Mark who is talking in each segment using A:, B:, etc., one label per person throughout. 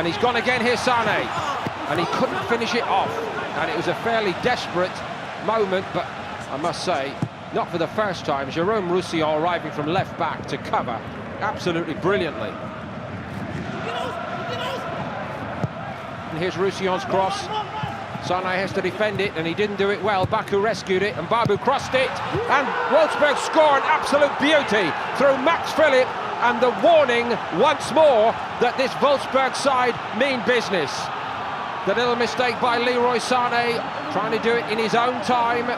A: and he's gone again here, Sané. And he couldn't finish it off. And it was a fairly desperate moment, but I must say, not for the first time. Jérôme Roussillon arriving from left back to cover absolutely brilliantly. And here's Roussillon's cross. Sané has to defend it, and he didn't do it well. Baku rescued it, and Babu crossed it. And Wolfsburg score an absolute beauty through Max Philipp, and the warning once more that this Wolfsburg side mean business. The little mistake by Leroy Sané, trying to do it in his own time.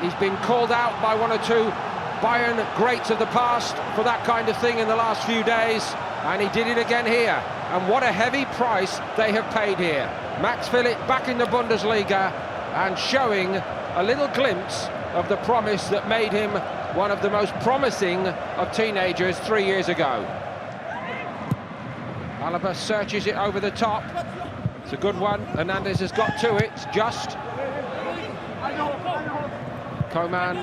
A: He's been called out by one or two Bayern greats of the past for that kind of thing in the last few days, and he did it again here. And what a heavy price they have paid here. Max Philipp back in the Bundesliga and showing a little glimpse of the promise that made him one of the most promising of teenagers 3 years ago. Alaba searches it over the top. It's a good one. Hernandez has got to it, just. Coman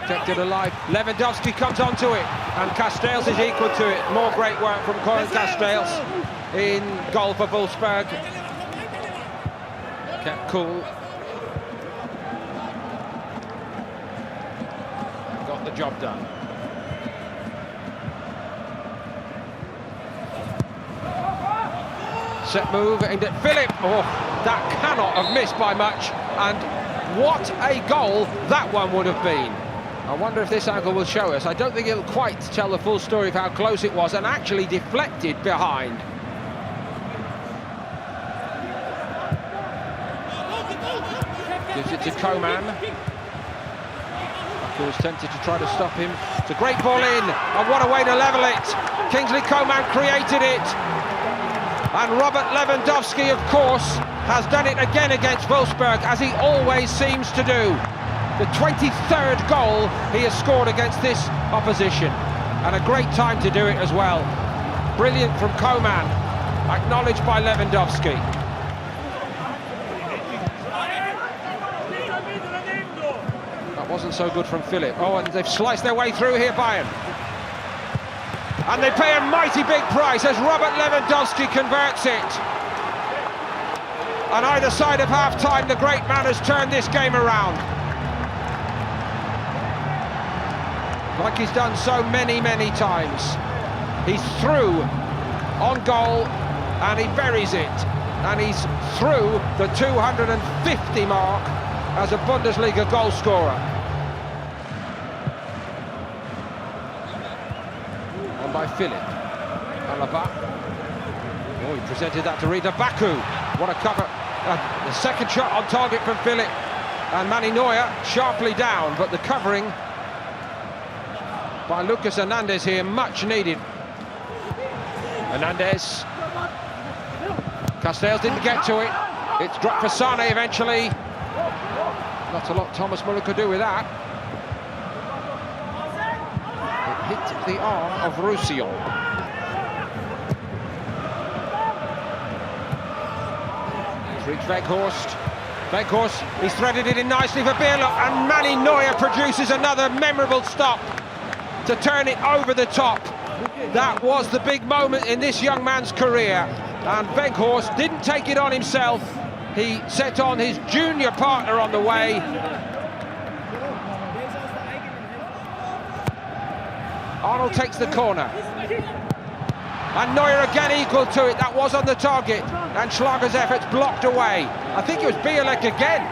A: kept it alive. Lewandowski comes onto it, and Castells is equal to it. More great work from Corin Castells in goal for Wolfsburg. Kept cool. Got the job done. Set move aimed at Philipp. Oh, that cannot have missed by much. And what a goal that one would have been. I wonder if this angle will show us. I don't think it'll quite tell the full story of how close it was, and actually deflected behind. Gives it to Coman. Who was tempted to try to stop him. It's a great ball in, and what a way to level it. Kingsley Coman created it. And Robert Lewandowski, of course, has done it again against Wolfsburg, as he always seems to do. The 23rd goal he has scored against this opposition, and a great time to do it as well. Brilliant from Coman, acknowledged by Lewandowski. That wasn't so good from Philipp. Oh, and they've sliced their way through here, Bayern. And they pay a mighty big price as Robert Lewandowski converts it. On either side of half-time, the great man has turned this game around. Like he's done so many, many times. He's through on goal, and he buries it. And he's through the 250 mark as a Bundesliga goal scorer. On by Philipp. Alaba. Oh, he presented that to Rida Baku. What a cover. The second shot on target from Philipp. And Manny Neuer sharply down, but the covering by Lucas Hernandez here, much needed. Hernandez. Castells didn't get to it. It's dropped for Sané eventually. Not a lot Thomas Muller could do with that. It hit the arm of Roussillon. It's reached Weghorst. Weghorst, he's threaded it in nicely for Bierlock, and Manny Neuer produces another memorable stop to turn it over the top. That was the big moment in this young man's career, and Weghorst didn't take it on himself. He set on his junior partner on the way. Arnold takes the corner. And Neuer again equal to it. That was on the target. And Schlager's efforts blocked away. I think it was Bierlock again.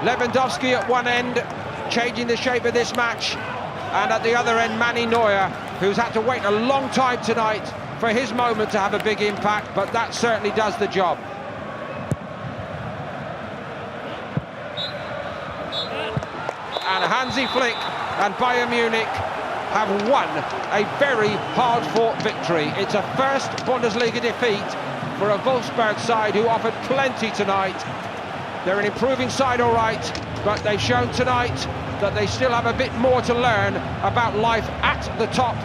A: Lewandowski at one end, changing the shape of this match. And at the other end, Manny Neuer, who's had to wait a long time tonight for his moment to have a big impact, but that certainly does the job. And Hansi Flick and Bayern Munich have won a very hard-fought victory. It's a first Bundesliga defeat for a Wolfsburg side who offered plenty tonight. They're an improving side, all right, but they've shown tonight that they still have a bit more to learn about life at the top.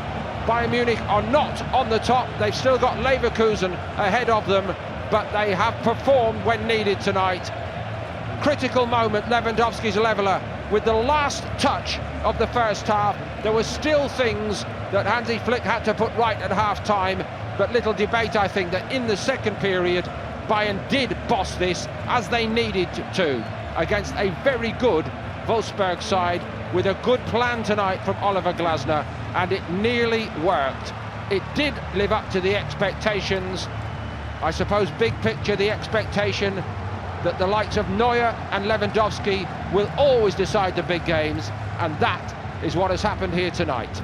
A: Bayern Munich are not on the top. They've still got Leverkusen ahead of them, but they have performed when needed tonight. Critical moment, Lewandowski's leveller. With the last touch of the first half, there were still things that Hansi Flick had to put right at half-time, but little debate, I think, that in the second period, Bayern did boss this as they needed to against a very good Wolfsburg side with a good plan tonight from Oliver Glasner, and it nearly worked. It did live up to the expectations. I suppose big picture, the expectation that the likes of Neuer and Lewandowski will always decide the big games, and that is what has happened here tonight.